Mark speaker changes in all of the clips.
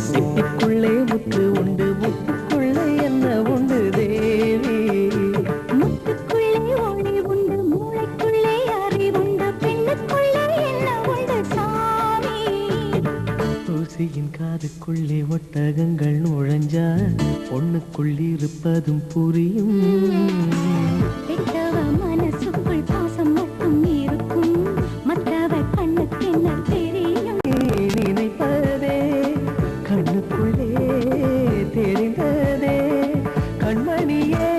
Speaker 1: சிட்டிக்குள்ளே முத்து உண்டு முத்துக்குள்ளே என்ன உண்டு தேவி முத்துக்குள்ளே ஒளி உண்டு மூளைக்குள்ளே அறிவுண்டு பெண்ணுக்குள்ளே என்ன உண்டு சாமி
Speaker 2: தூசியின் காதுக்குள்ளே ஒட்டகங்கள் நுழைஞ்சா பொண்ணுக்குள் இருப்பதும் புரியும்
Speaker 1: பெற்றவ மனசுக்குள் பாசம் மட்டும் இருக்கும் மற்றவ கண்ணுக்கு என்ன தெரியும்
Speaker 2: நினைப்பதே கண்ணுக்குள்ளே தெரிந்ததே கண்மணியே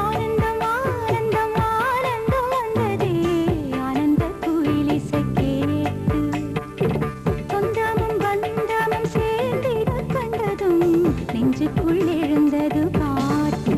Speaker 1: ஆனந்தம் ஆனந்தம் ஆனந்தம் வந்ததே ஆனந்த குயிலிசை கேட்டு சொந்தமும் பந்தமும் சேர்ந்திட கண்டதும் நெஞ்சுக்குள் எழுந்தது பாட்டு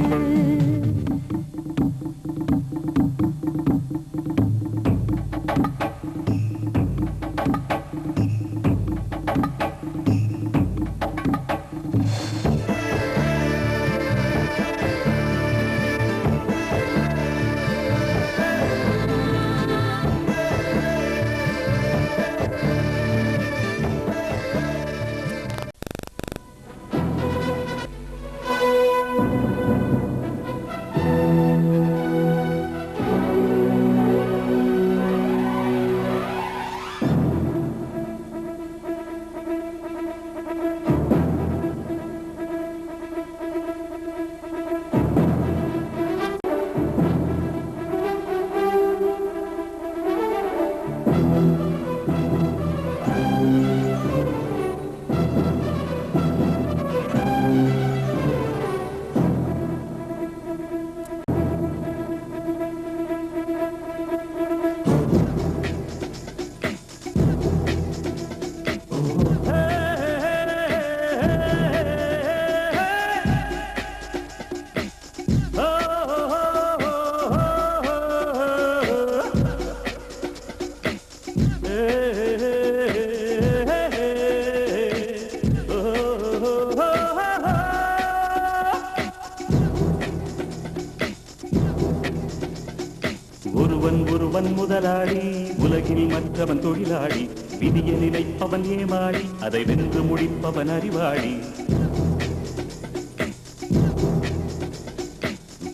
Speaker 3: ஒருவன் முதலாளி உலகில் மற்றவன் தொழிலாளி விதியை நினைப்பவன் ஏமாளி அதை வென்று முடிப்பவன் அறிவாளி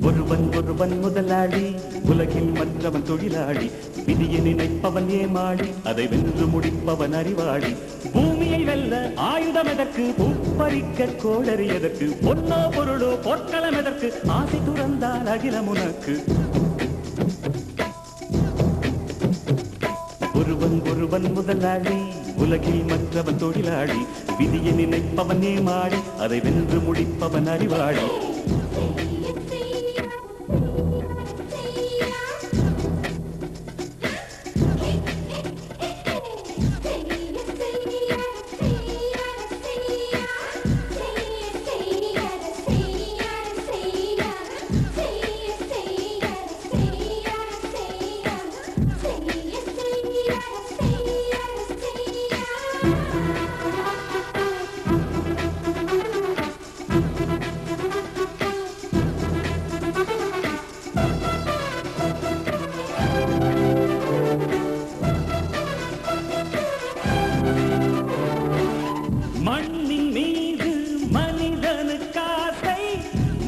Speaker 3: ஒருவன் முதலாளி உலகில் மற்றவன் தொழிலாளி விதியை நினைப்பவன் ஏமாளி அதை வென்று முடிப்பவன் அறிவாளி பூமியை வெல்ல ஆயுதம் எதற்கு பூப்பறிக்க கோடரி எதற்கு பொன்னோ பொருளோ பொற்களம் எதற்கு ஆசை துறந்தால் அகிலம் உனக்கு ஒருவன் முதலாளி உலகில் மற்றவன் தொழிலாளி விதியை நினைப்பவன் ஏமாளி அதை வென்று முடிப்பவன் அறிவாளி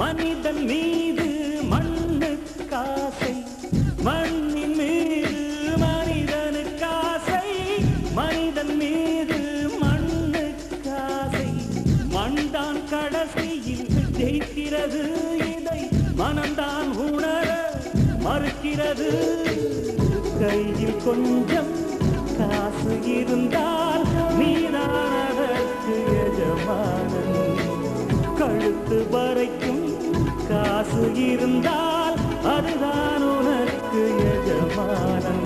Speaker 3: மனிதன் மீது மண்ணுக்காசை மண்ணின் மீது மனிதனுக்காசை மனிதன் மீது மண்ணுக்காசை மண்தான் கடைசியில் ஜெயிக்கிறது இதை மனம்தான் உணர மறுக்கிறது கையில் கொஞ்சம் காசு இருந்தால் நீ வரைக்கும் காசு இருந்தால் அதுதான் உனக்கு எஜமானம்.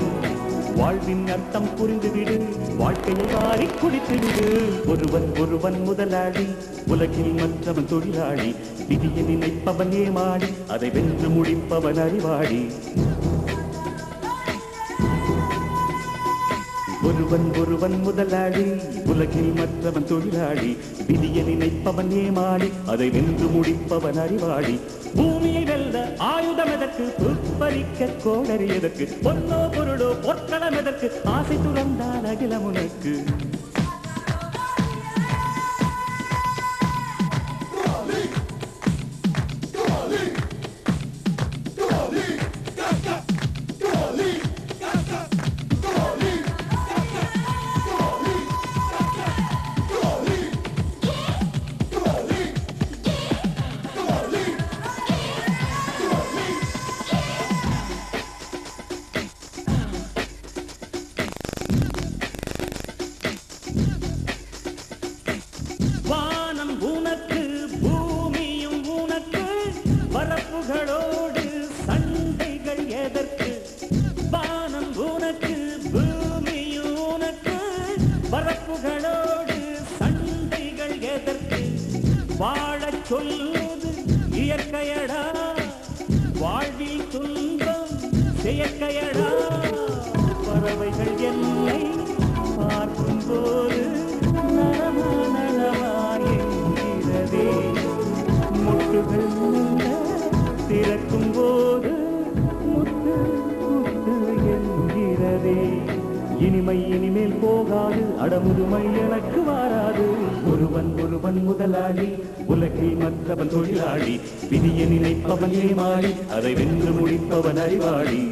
Speaker 3: வாழ்வின் அர்த்தம் புரிந்துவிடு, வாழ்க்கையை வாரி குடித்துவிடு. ஒருவன் ஒருவன் முதலாளி, உலகில் மற்றவன் தொழிலாளி. விதியை நினைப்பவன் ஏமாடி, அதை வென்று முடிப்பவன் அறிவாளி. ஒருவன் ஒருவன் முதலாளி, உலகில் மற்றவன் தொழிலாளி. விதியை நினைப்பவன் ஏமாடி, அதை வென்று முடிப்பவன் அறிவாளி. பூமியை வெல்ல ஆயுதம் எதற்கு, புப்பரிக்க கோடரி எதற்கு, பொன்னோ பொருளோ பொற்களம் எதற்கு, ஆசை துறந்தால் அகிலம் உனக்கு. வானம் உனக்கு, பூமியும் உனக்கு, வரப்புகளோடு சண்டைகள் எதற்கு. வானம் உனக்கு, பூமியும் உனக்கு, வரப்புகளோடு சண்டைகள் எதற்கு. வாழச் சொல்வது இயற்கையடா, வாழ்வில் துன்பம் செயற்கையடா. பறவைகள் என்னை பார்க்கும் போது முட்டுகள் திறக்கும் போது முத்து முத்து என்கிறதே. இனிமை இனிமேல் போகாது, அடமுதுமை எனக்கு வாராது. ஒருவன் ஒருவன் முதலாளி, உலகில் மற்றவன் தொழிலாளி. விதியை நினைப்பவன் ஏமாறி, அதை வென்று முடிப்பவன் அறிவாளி.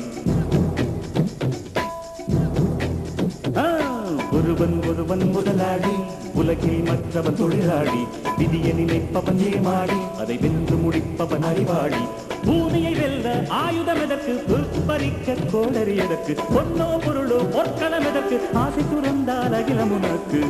Speaker 3: ஒருவன் ஒருவன் முதலாளி, உலகில் மற்றவன் தொழிலாளி. விதியை நினைப்பவன் ஏமாடி, அதை வென்று முடிப்பவன் அறிவாளி. பூமியை வெல்ல ஆயுதம் எதற்கு, புப்பரிக்க கோடரி எதற்கு, பொன்னோ பொருளோ பொற்களம் எதற்கு, ஆசை துறந்தால் அகிலம் உனக்கு.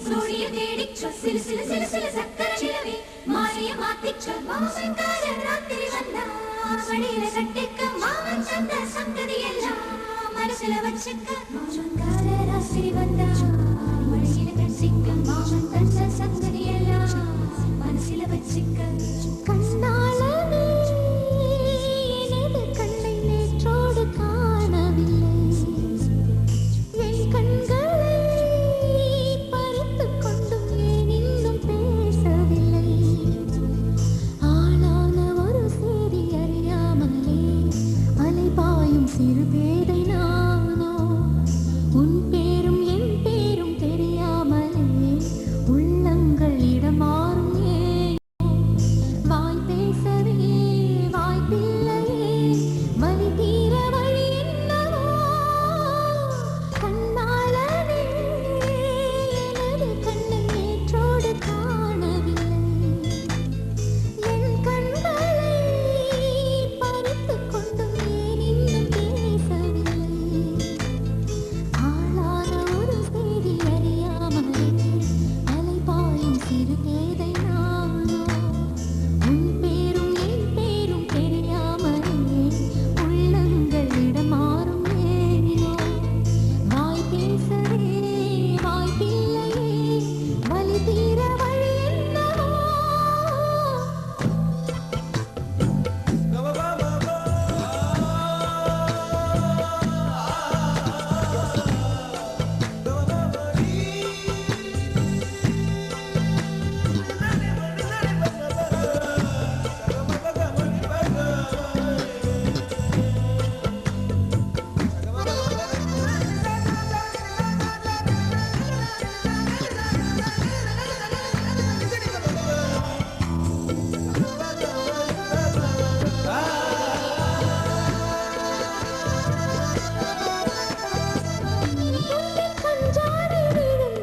Speaker 1: சோடிய தேடி சிலு சிலு சிலு சிலு சக்கர நிலவே மாறிய மாத்தி மாமன்கார ராத்திரி வந்தா வழியில கட்டிக்க மாமன் தந்த சங்கதி எல்லாம் மனசுல வச்சுக்க மாமன்கார ராத்திரி வந்தா வழியில கட்டிக்க மாமன் தந்த சங்கதி எல்லாம் மனசுல வச்சுக்க கண்ணாளனே எனது கண்ணை நேற்றோடு காணவில்லை என் கண்களை பறித்துக் கொண்டும் ஏன் இன்னும் பேசவில்லை ஆளான ஒரு செய்தி அறியாமலே அலைபாயும் சிறு பேதை நானோ உன் பேரும் என் பேரும் தெரியாமலே உள்ளங்கள் இடமாறும் ஏன் வாய் பேசவே வாய்ப்பில்லையே வலி தீர வழி என்னவோ கண்ணாளனே எனது கண்ணை நேற்றோடு காணவில்லை என் கண்களை பறித்துக் கொண்டும் ஏன் இன்னும் பேசவில்லை ஆளான ஒரு செய்தி அறியாமலே அலைபாயும் சிறு பேதை நானோ உன் பேரும் என் பேரும் தெரியாமலே உள்ளங்கள் இடமாறும் ஏனோ வாய் பேசவே வாய்ப்பில்லையே வலி தீர வழி என்னவோ கஞ்சாடை விழுந்ததில்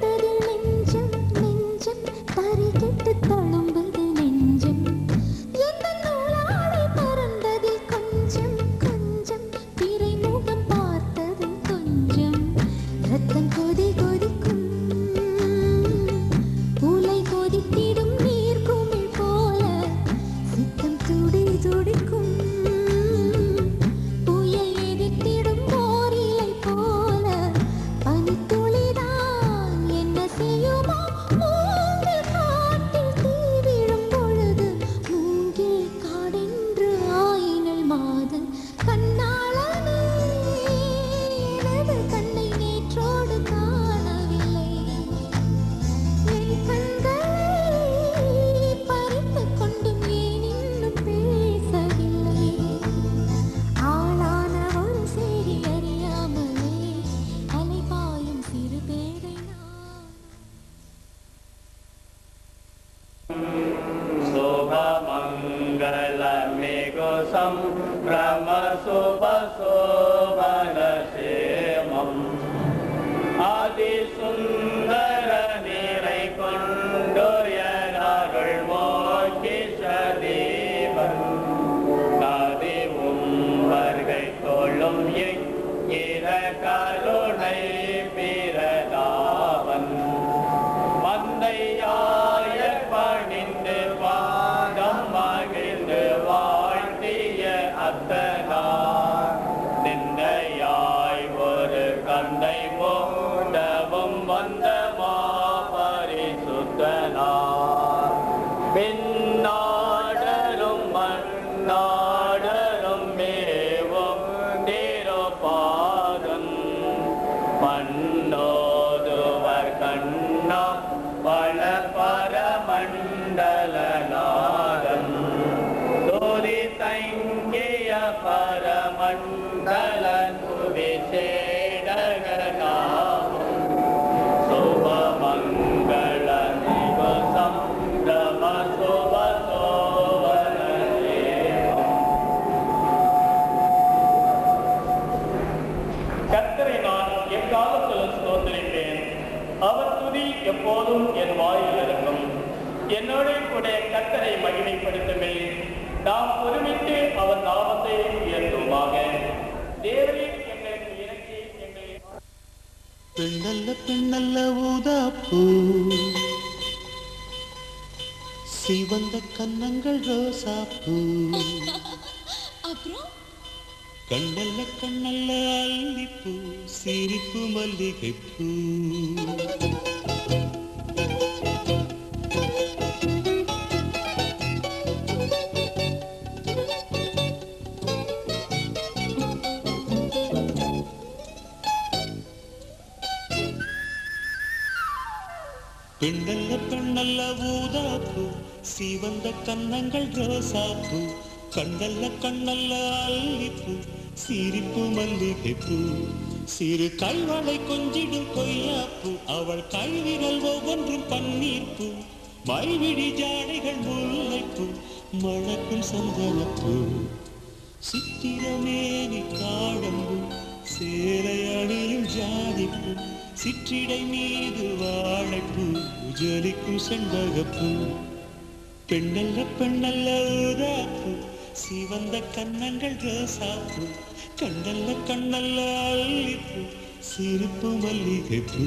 Speaker 1: நெஞ்சம் நெஞ்சம் தரிகெட்டு தழும்புது நெஞ்சம் எந்த நூலாடை பறந்ததில் கொஞ்சம் கொஞ்சம் திரைமுகம் பார்த்தது கொஞ்சம் ரத்தம் கொதி கொதிக்கும் உலை கொதித்திடும் நீர்க்குமிழ் போல சித்தம் துடி துடிக்கும் புயல் எதிர்த்திடும் போரிலை போல பனித்துளிதான் என்ன செய்யுமோ மூங்கில் காட்டில் தீ விழும் பொழுது மூங்கில் காடென்று ஆயினள் மாதன் கண்ணாளனே எனது கண்ணை நேற்றோடு காணவில்லை என் கண்களை பறித்துக் கொண்டும் ஏன் இன்னும் பேசவில்லை ஆளான ஒரு செய்தி அறியாமலே அலைபாயும் சிறு பேதை நான்
Speaker 3: शोभमङ्गलमेघो सम्भ्रमशुभशोभनक्षेमम् அதிசுந்தர நீரை கொண்டு எனாருள் மோகிஷதீபன் நதிவும் வருகை கொள்ளும் இர கருணை பிரதாபன் மந்தையாய பணிந்து பாதம் மகிழ்ந்து வாழ்த்திய அத்தனார் நிந்தையாய் ஒரு கந்தை மூடவும் வந்த மாபரிசுத்தனார் பின்னாடரும் மண்ணாடரும் மேவும் திருப்பாதம் மன்னோதுவர் கண்ணா பல பரமண்டலநாதம் துதி தங்கிய பரமண்டல சுவிசேடகநாமம் சுபமங்கள நிவசம் ரம சுபசோவனேவம் கர்த்தரை நான் எக்காலத்திலும் ஸ்தோத்திரிப்பேன் அவர் துதி எப்போதும் என் வாயில் இருக்கும் என்னோடு கூட கர்த்தரை மகிமைப்படுத்துமே நாம் ஒருமித்து அவர் நாமத்தை உயர்த்துமாக தேவரே எங்களுக்கு இறங்கி எங்களை
Speaker 2: பெண்ணல்ல பெண்ணல்ல ஊதாப்பூ
Speaker 3: சிவந்த கன்னங்கள் ரோசாப்பூ
Speaker 1: அப்புறம்
Speaker 3: கண்ணல்ல கண்ணல்ல அல்லிப்பூ சிரிப்பு மல்லிகைப்பூ பெண்ணல்ல பெண்ணல்ல ஊதாப்பூ சிவந்த கன்னங்கள் ரோசாப்பூ கண்ணல்ல கண்ணல்ல அல்லிப்பூ சிரிப்பு மல்லிகைப்பூ சிறு கைவளை கொஞ்சிடும் கொய்யாப்பூ அவள் கைவிரல் ஒவ்வொன்றும் பன்னீர்ப்பூ மைவிழி ஜாடைகள் முல்லைப்பூ மணக்கும் சந்தனப்பூ சித்திரமேனி காடம்பூ சேலை அணியும் ஜாதிப்பூ சிற்றிடை மீது வாழைப்பூ ஜொலிக்கும் செண்பகப்பூ பெண்ணல்ல பெண்ணல்ல ஊதாப்பூ சிவந்த கன்னங்கள் ரோசாப்பூ கண்ணல்ல கண்ணல்ல அல்லிப்பூ சிரிப்பு மல்லிகைப்பூ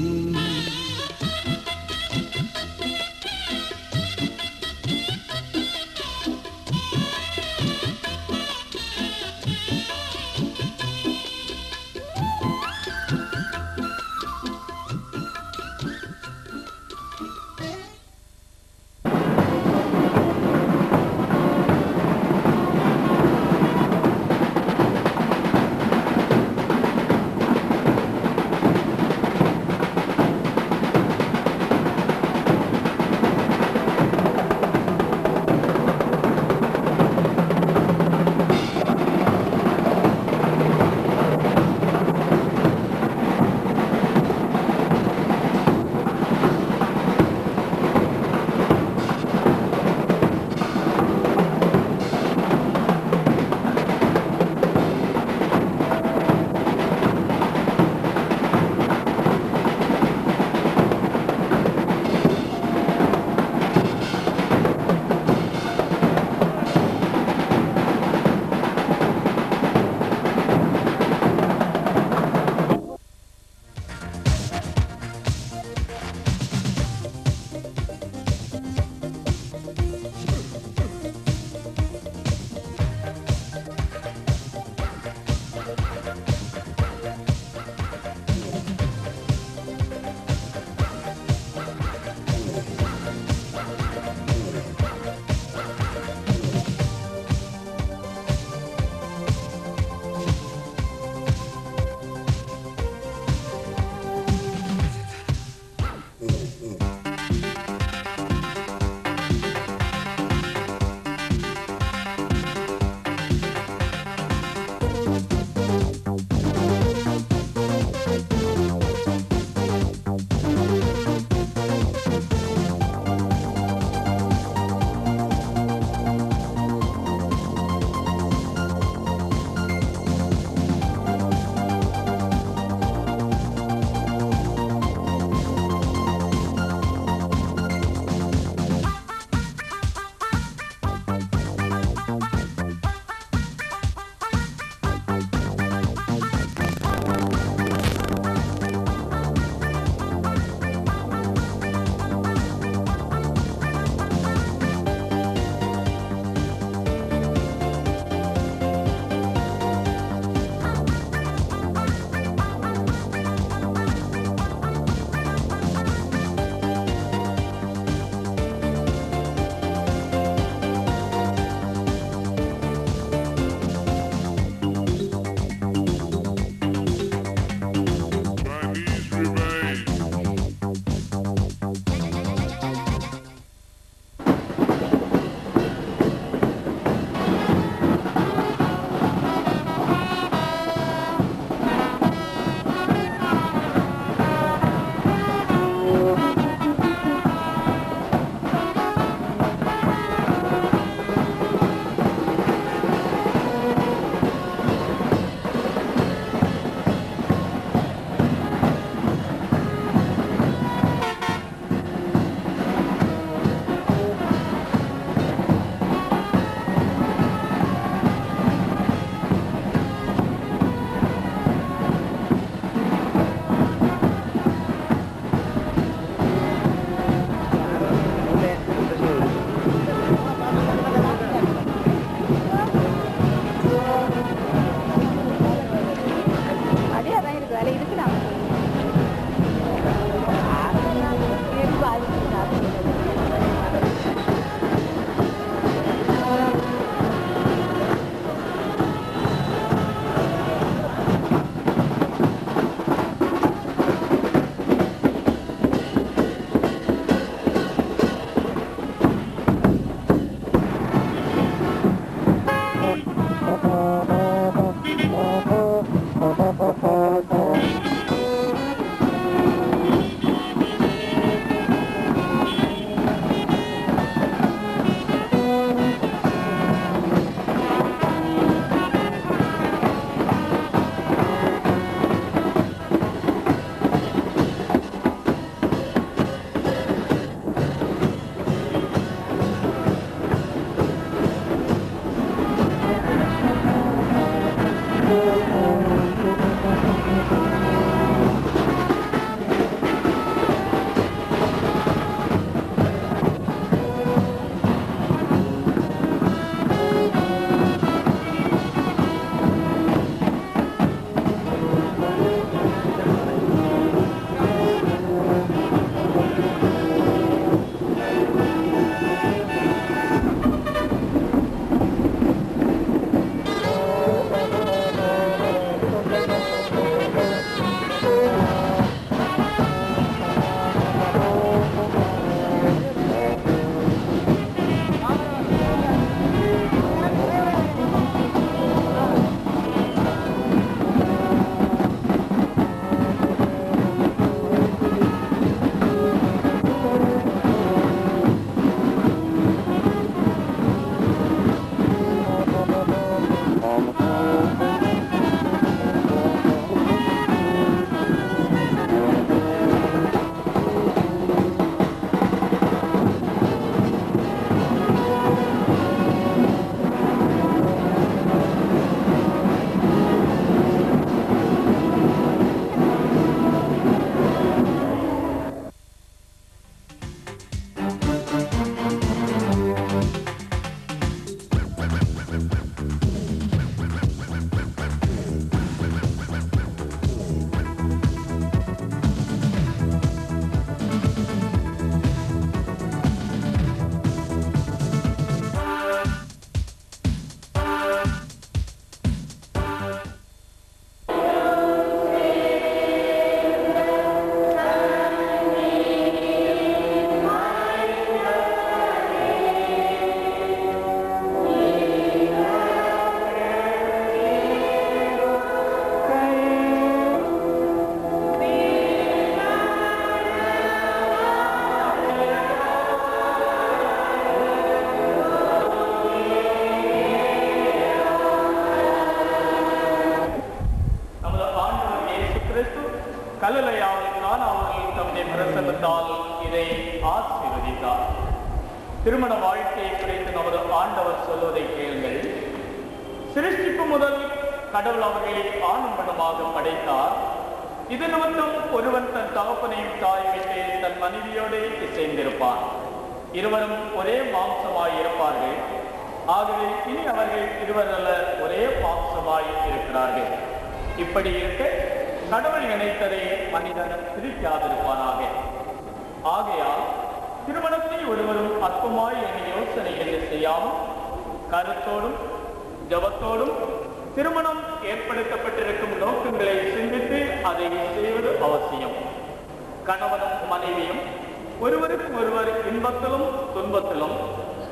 Speaker 4: ஆசீர்வதித்தார். திருமண வாழ்க்கையை குறித்து நமது ஆண்டவர் சொல்வதை கேளுங்கள். சிருஷ்டிப்பு முதல் கடவுள் அவர்களை ஆணும் பெண்ணுமாக படைத்தார். இது நிமித்தம் ஒருவன் தன் தகப்பனையும் தாய் விட்டு தன் மனைவியோடு இசைந்திருப்பான். இருவரும் ஒரே மாம்சமாய் இருப்பார்கள். ஆகவே இனி அவர்கள் இருவரல்ல ஒரே மாம்சமாய் இருக்கிறார்கள். இப்படி இருக்க கடவுள் இணைத்ததை மனிதன் பிரிக்காதிருப்பானாக. ஆகையால் திருமணத்தை ஒருவரும் அற்பமாய் என யோசனைகளை செய்யாமல் கருத்தோடும் ஜபத்தோடும் திருமணம் ஏற்படுத்தப்பட்டிருக்கும் நோக்கங்களை சிந்தித்து அதை செய்வது அவசியம். கணவனும் மனைவியும் ஒருவருக்கு ஒருவர் இன்பத்திலும் துன்பத்திலும்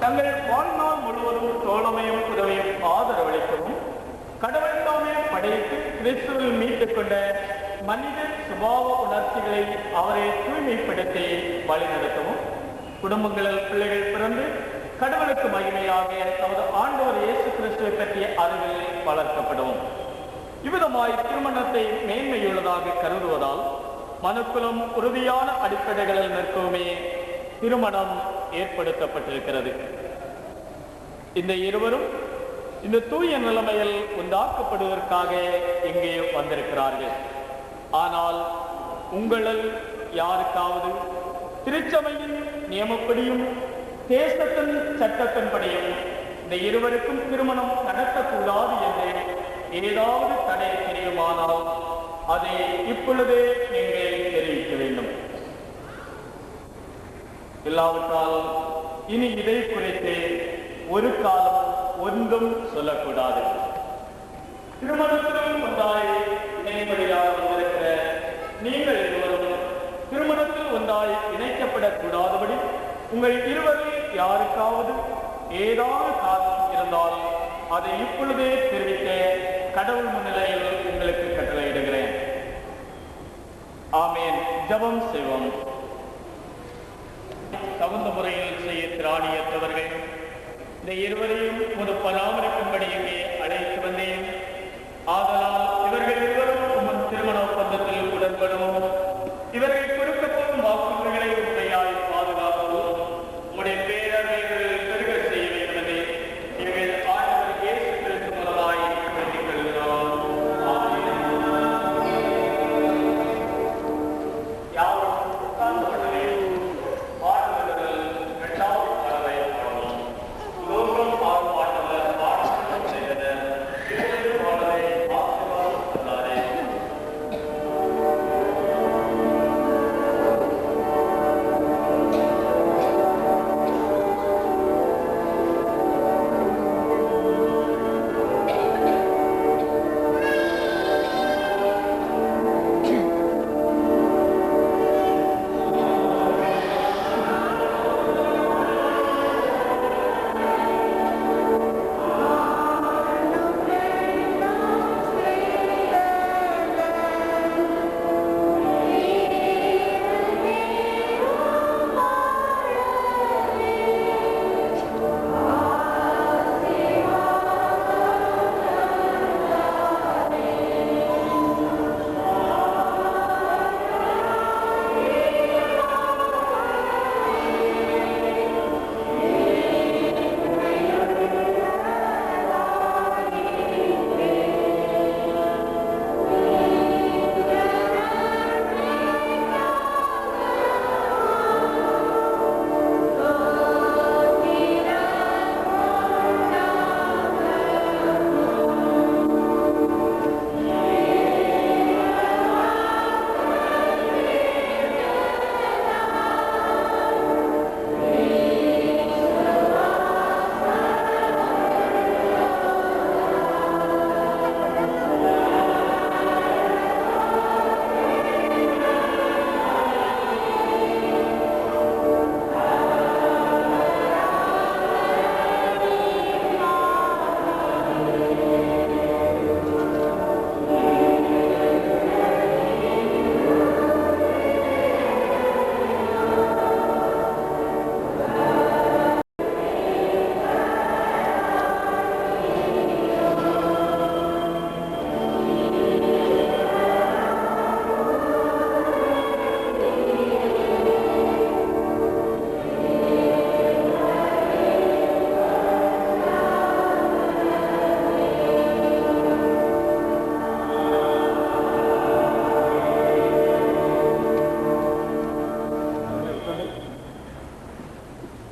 Speaker 4: தங்கள் வாழ்நாள் முழுவதும் தோழமையும் உதவியும் ஆதரவளிக்கவும் கடவுள் தாமே படைத்து கிறிஸ்துவில் மீட்டுக் கொண்ட மனித சுபாவ உணர்ச்சிகளை அவரை தூய்மைப்படுத்தி வழிநடத்தவும் குடும்பங்களில் பிள்ளைகள் பிறந்து கடவுளுக்கு மகிமையாக தமது ஆண்டவர் இயேசு கிறிஸ்துவை பற்றிய அறிவில் வளர்க்கப்படும். இவ்விதமாய் திருமணத்தை மேன்மையுள்ளதாக கருதுவதால் மனுக்குலம் உறுதியான அடிப்படைகளில் நிற்கவுமே திருமணம் ஏற்படுத்தப்பட்டிருக்கிறது. இந்த இருவரும் இந்த தூய நிலைமையில் உண்டாக்கப்படுவதற்காக இங்கே வந்திருக்கிறார்கள். ஆனால் உங்களில் யாருக்காவது திருச்சபையின் நியமப்படியும் தேசத்தின் சட்டத்தின்படியும் இந்த இருவருக்கும் திருமணம் நடத்தக்கூடாது என்று ஏதாவது தடை தெரியுமானால் அதை இப்பொழுதே நீங்கள் தெரிவிக்க வேண்டும். இல்லாவிட்டால் இனி இதை குறித்து ஒரு காலம் ஒன்றும் சொல்லக்கூடாது. திருமணத்திலும் ஒன்றாய் இணைப்படியாக வந்திருக்கிற நீங்கள் இருவரும் திருமணத்தில் ஒன்றாய் இணைக்கப்படக்கூடாதபடி உங்கள் இருவரில் யாருக்காவது ஏதாவது காரணம் இருந்தால் அதை இப்பொழுதே தெரிவிக்க கடவுள் முன்னிலையில் உங்களுக்கு கட்டளையிடுகிறேன். ஆமேன். ஜெபம் செய்வோம். தகுந்த முறையில் செய்ய திராணியற்றவர்கள் இந்த இருவரையும் ஒரு பராமரிக்கும்படி இங்கே அழைத்து வந்தேன். ஆதலால் இவர்கள் இருவரும் உங்கள் திருமண ஒப்பந்தத்தில் உடன்படும். இவர்கள் கொடுக்கப்படும் வாக்குறுதிகளை உண்மையாய் பாதுகாக்கவும் உங்களுடைய பேரவைகளில் பெருக செய்ய வேண்டும் என்று இவர்கள் ஆண்டவர் இயேசு கிறிஸ்து மூலமாய் வேண்டிக் கொள்கிறோம். ஆமென். யாரும் உட்கார்ந்து கொள்ளவே பாடுவர்கள் இரண்டாவது பாடலை பாடுவோம். லோகம் பாடுபாட்டவர் பாடல் செய்தது இரண்டு பாடலை ஆசிர்வாதம் சொன்னாரே.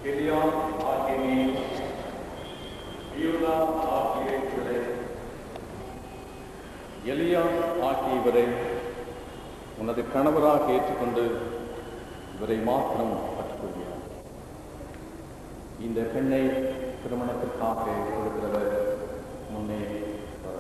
Speaker 4: எலியாம் ஆகிய நீ, யூதா ஆகிய இவரே, எலியாம் ஆகிய இவரை உனது கணவராக ஏற்றுக்கொண்டு இவரை மாத்திரம் கற்றுக்கொள்கிறார். இந்த பெண்ணை திருமணத்திற்காக கொடுக்கிறவர் முன்னே வர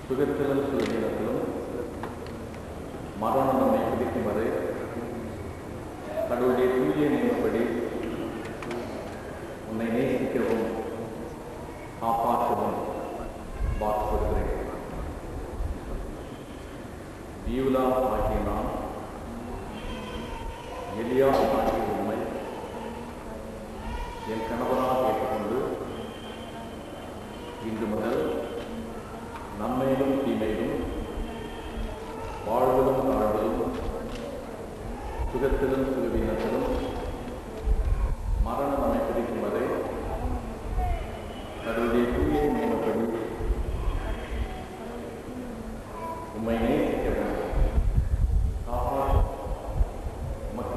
Speaker 4: சுகத்திலும் சுகவீனத்திலும் மரணம் நம்மை பிடிக்கும் வரை கடவுளுடைய தூய நியமப்படி உன்னை நேசிக்கவும் காப்பாற்றவும் வாக்குறுகிறேன். யூலா ஆகிய நான், எலியா ஆகிய உண்மை என் கணவராக ஏற்றுக்கொண்டு இன்று முதல் நன்மையிலும் தீமையிலும் வாழ்விலும் தாழ்விலும் சுகத்திலும் சுகவீனத்திலும் மரணம் நம்மை பிடிக்கும் வரை கடவுளுடைய தூய நியமப்படி உம்மை நேசிக்க வேண்டும், காப்பாற்ற உமக்கு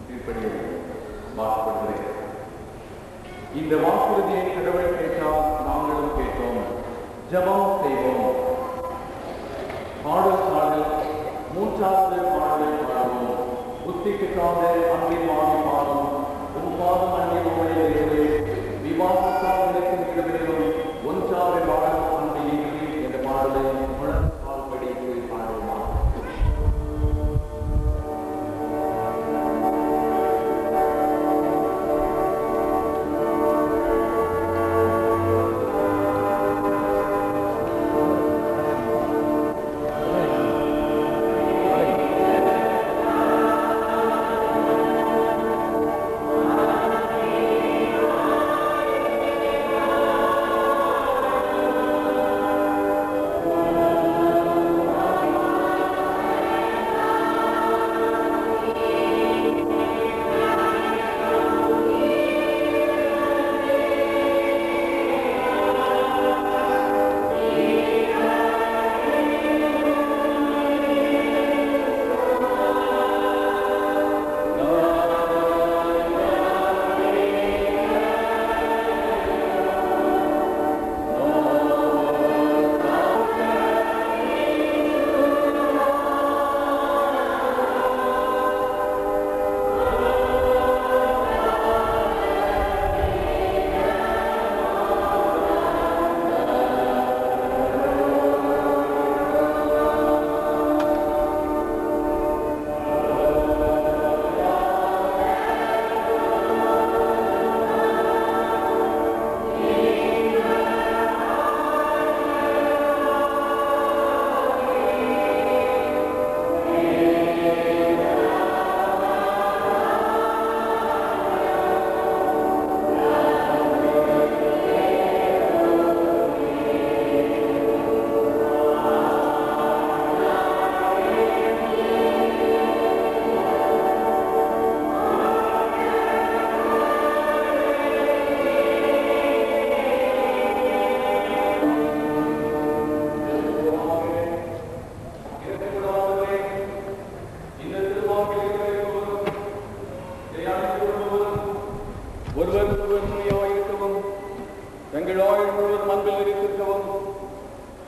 Speaker 4: கீழ்ப்படிய வாக்குறுகிறேன். இந்த வாக்குறுதியை கடவுள் கேட்டால் நாங்களும் கேட்டோம். ஜெபம் செய்வோம். பாடல் மூன்றாவது பாடலை பாடுவோம். புத்திக்கு சார்ந்த அன்பின் வாங்கி பாடும் பாதம் அன்பின் உண்மையிலே விவாதத்தால் இருக்கும் இடங்களிலும் ஒன்றாவது பாடல் அன்பின் என்ற பாடலை முழங்கால் படித்து பாடுவோமா?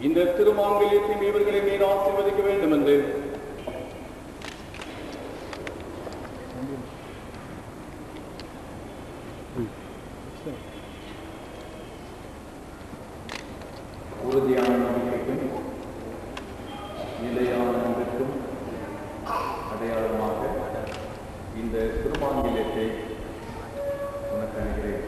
Speaker 4: இந்த திருமாங்கல்யத்தின் இவர்களை நீர் ஆசீர்வதிக்க வேண்டும் என்று உறுதியான நம்பிக்கைக்கும் நிலையான அன்பிற்கும் அடையாளமாக இந்த திருமாங்கல்யத்தை உனக்கு அணுகிறேன்.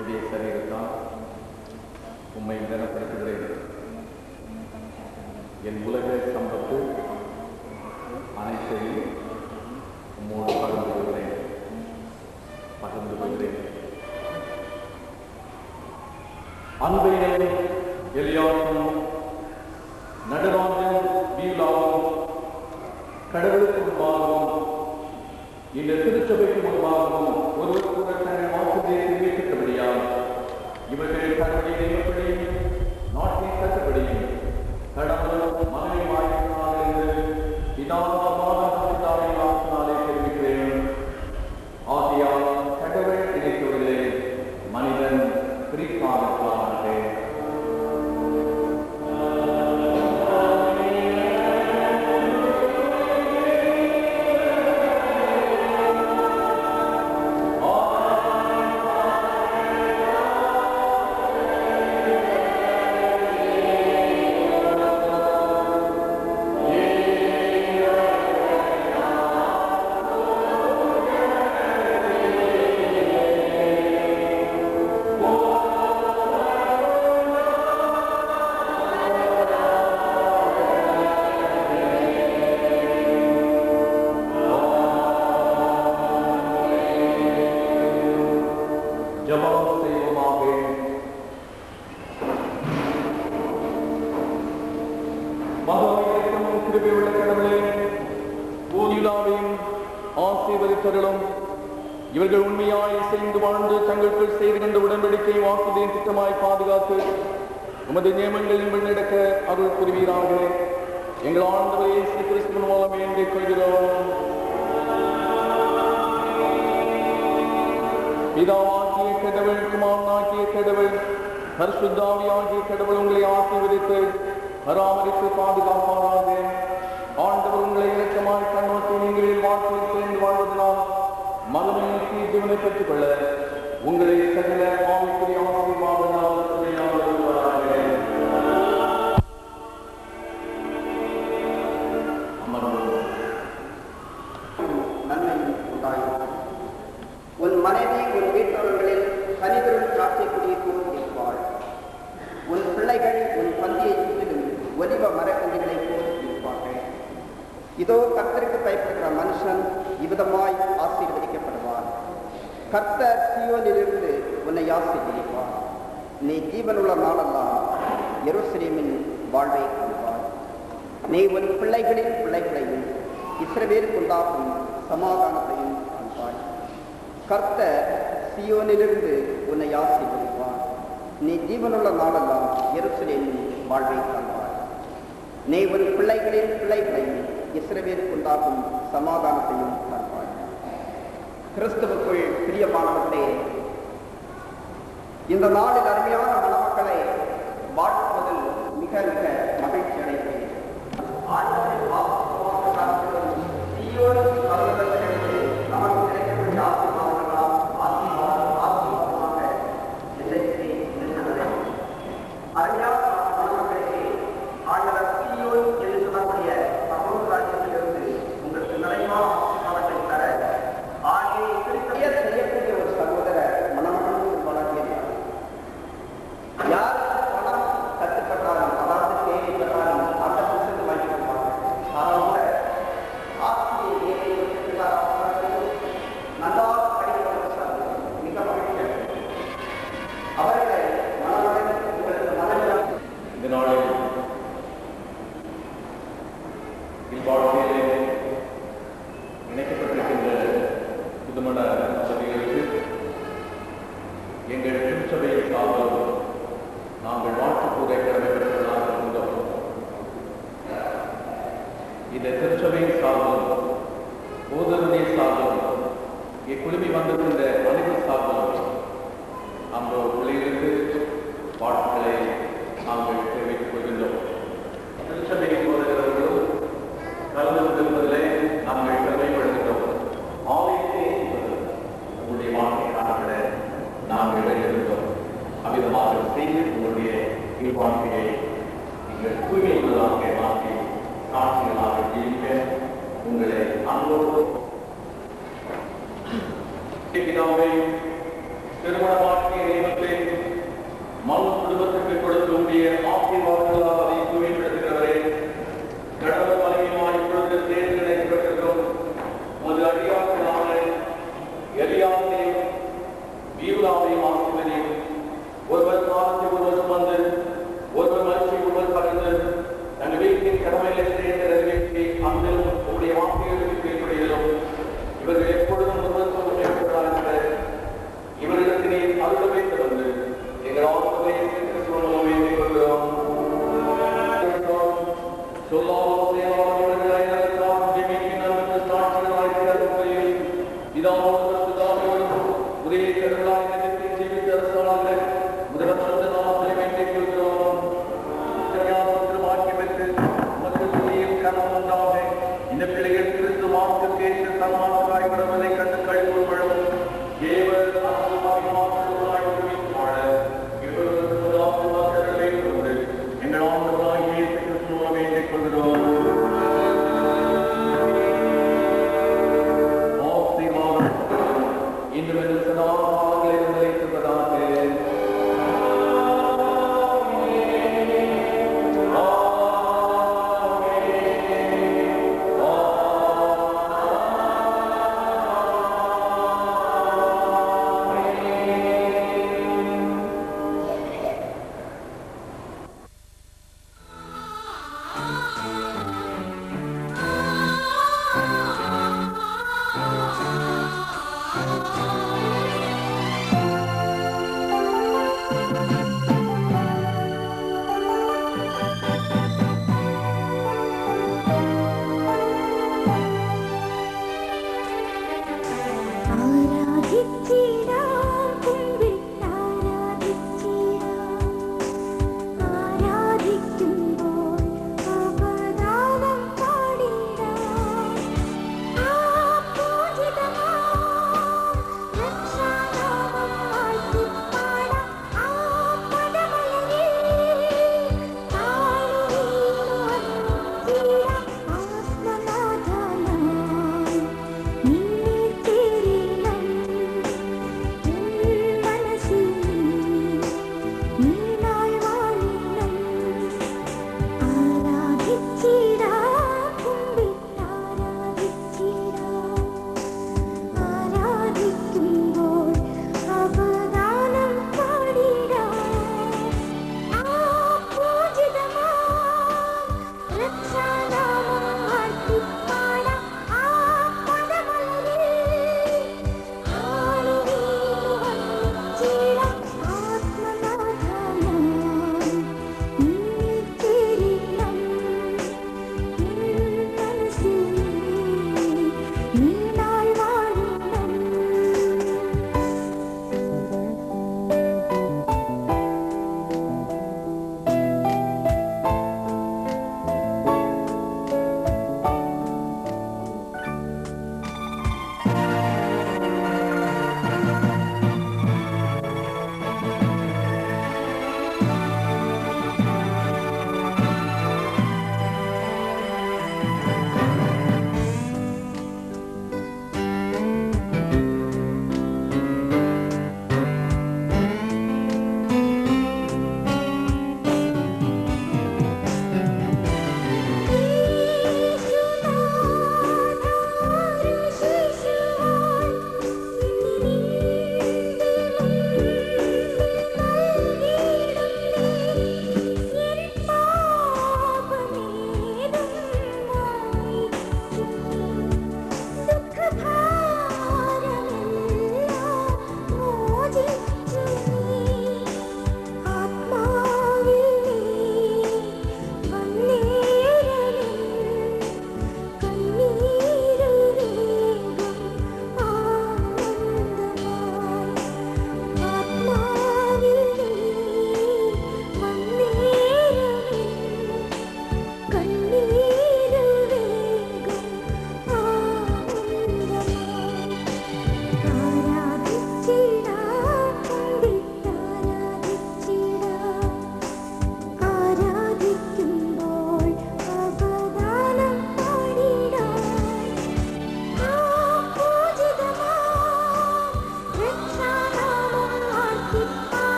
Speaker 5: என்னுடைய சரீரத்தால் உம்மை நிலப்படுத்துகிறேன். என் உலக சம்பத்து அனைத்தையும் உம்மோடு பகிர்ந்து கொள்கிறேன். அன்பையும் எலியாசும் நடுவாஞ்சல் வீலாவும் கடவுளுக்கு முன்பாகவும் இந்த திருச்சபைக்கு முன்பாகவும் ஒருவர் கூட தங்கள் வாக்குறுதியை தெரிவிக்கப்படியால் இவர்கள் தன்னுடைய நியமப்படியும் நாட்டின் சட்டப்படியும் கடவுள் மகனை வாய்ப்பினால் என்று பிதாவாலே தெரிவிக்கிறேன். ஆகையால் கடவுள் இணைத்துள்ளே மனிதன் பிரிக்கானே. இவர்கள் உண்மையாய் சேர்ந்து வாழ்ந்து தங்களுக்குள் செய்து கொண்ட உடன்படிக்கை வாக்குறுதியின் திட்டமாய் பாதுகாத்து உமது நியமங்களின் நடக்க அருள் புரிவீராக. எங்கள் ஆண்டவர் இயேசு கிறிஸ்துவின் மூலம் வேண்டிக் கொள்கிறோம். பிதாவாகிய கடவுள், குமாரனாகிய கடவுள், பரிசுத்தாவியாகிய கடவுள் உங்களை ஆசீர்வதித்து பராமரித்து பாதுகாப்பாராக. ஆண்டவர் உங்களை இரக்கமாய் கண்ணோக்கி நீங்களில் வாழ்க்கையில் சேர்ந்து வாழ்வதனால் மகனுக்கு ஜீவனை பெற்றுக் கொள்ள உங்களை சகல ஆவிக்குரிய ஆசீர்வாதங்கள்
Speaker 6: உன் மனைவி உன் வீட்டவர்களில் கனிதரும் காட்சி குடியிருக்கும் இருப்பாள். உன் பிள்ளைகள் உன் பந்தியை சுற்றிலும் ஒலிவ மரக்கன்றுகளை போல் இருப்பார்கள். இதோ கர்த்தருக்கு பயப்படுகிற மனுஷன் இவ்விதமாய் ஆசீர்வதிக்கப்படுவார். கர்த்தர் சீயோனிலிருந்து உன்னை ஆசீர்வதிப்பார். நீ ஜீவனுள்ள நாளெல்லாம் எருசலேமின் வாழ்வை கொள்வார். நீ உன் பிள்ளைகளின் பிள்ளைகளையும் இஸ்ரவேலுக்கு உண்டாகும் சமாதானத்தையும் காண்பாய். கர்த்தர் சீயோனிலிருந்து உன்னை ஆசீர்வதிப்பார். நீ ஜீவனுள்ள நாளெல்லாம் எருசலேமின் வாழ்வை காண்பாய். நீ உன் பிள்ளைகளின் பிள்ளைகளையும் இஸ்ரவேலுக்கு உண்டாகும் சமாதானத்தையும் காண்பாய். கிறிஸ்துவுக்குள் பிரியமானவர்களே, இந்த நாளில் அருமையான மணமக்களை வாழ்த்துவதில் மிக மிக மகிழ்ச்சி அடைகிறேன். நமக்கு கிடைக்கக்கூடிய ஆசீர்வாதங்களாம் ஆசீர்வாதமாக அருமையான மணமக்களுக்கு ஆண்டவர் சீயோன் என்று சொல்லக்கூடிய ராஜ்யத்திலிருந்து உங்களுக்கு நிறைவான ஆசீர்வாதத்தை தர செய்யக்கூடிய ஒரு சகோதர மணமகனும் வளர்க்கிறார். யார் பணம் கட்டுப்பட்டாலும், அதாவது தேவைப்பட்டாலும் அந்த புத்தகத்தை வாங்கிக்கிறார்கள். நன்றாக படிப்பதற்கு மிக மகிழ்ச்சி. அவர்களை மனமகன் உங்களுக்கு மனதில்
Speaker 5: இந்த நாளில் இல்வாழ்க்கையிலே இணைக்கப்பட்டிருக்கின்ற புதுமண சபைகளுக்கு எங்கள் திருச்சபையை சார்பாக நாங்கள் வாழ்த்து கூற கடமைப்பட்டவர்களாக இருந்தோம். இந்த திருச்சபையை சார்பும் போதருடைய சார்பும் இக்குழுமி வந்திருக்கின்ற அனைவர் சார்பும் அந்த உள்ளிருந்து வாழ்த்துக்களை நாங்கள் தெரிவித்துக் கொள்கின்றோம். திருச்சபையை போதவர்களும் கலந்து கொண்டிருப்பதிலே நாங்கள் பெருமைப்படுகின்றோம். ஆலயத்தை உங்களுடைய வாழ்க்கையை நாங்கள் வெளியிருந்தோம். அவ்விதமாக செய்து உங்களுடைய வாழ்க்கையை நீங்கள் தூய்மை உள்ளதாக மாற்றி சாட்சிகளாக ஜீவிக்க உங்களை அன்போடு பிதாவை திருமண வாழ்க்கையை யாவரையும் ஆசிர்வதியும். ஒருவர் காலத்தை ஒருவர் சுமந்து, ஒருவர் மகிழ்ச்சி ஒருவர் பகிர்ந்து, தன் வீட்டின் கடமைகளை நிறைவேற்றி அங்கிலும் உங்களுடைய வார்த்தைகளுக்கு கீழ்ப்படிகளும் இவர்கள் எப்பொழுதும் ஒருவர் சொல்ல இவரிடத்திலே அருளவே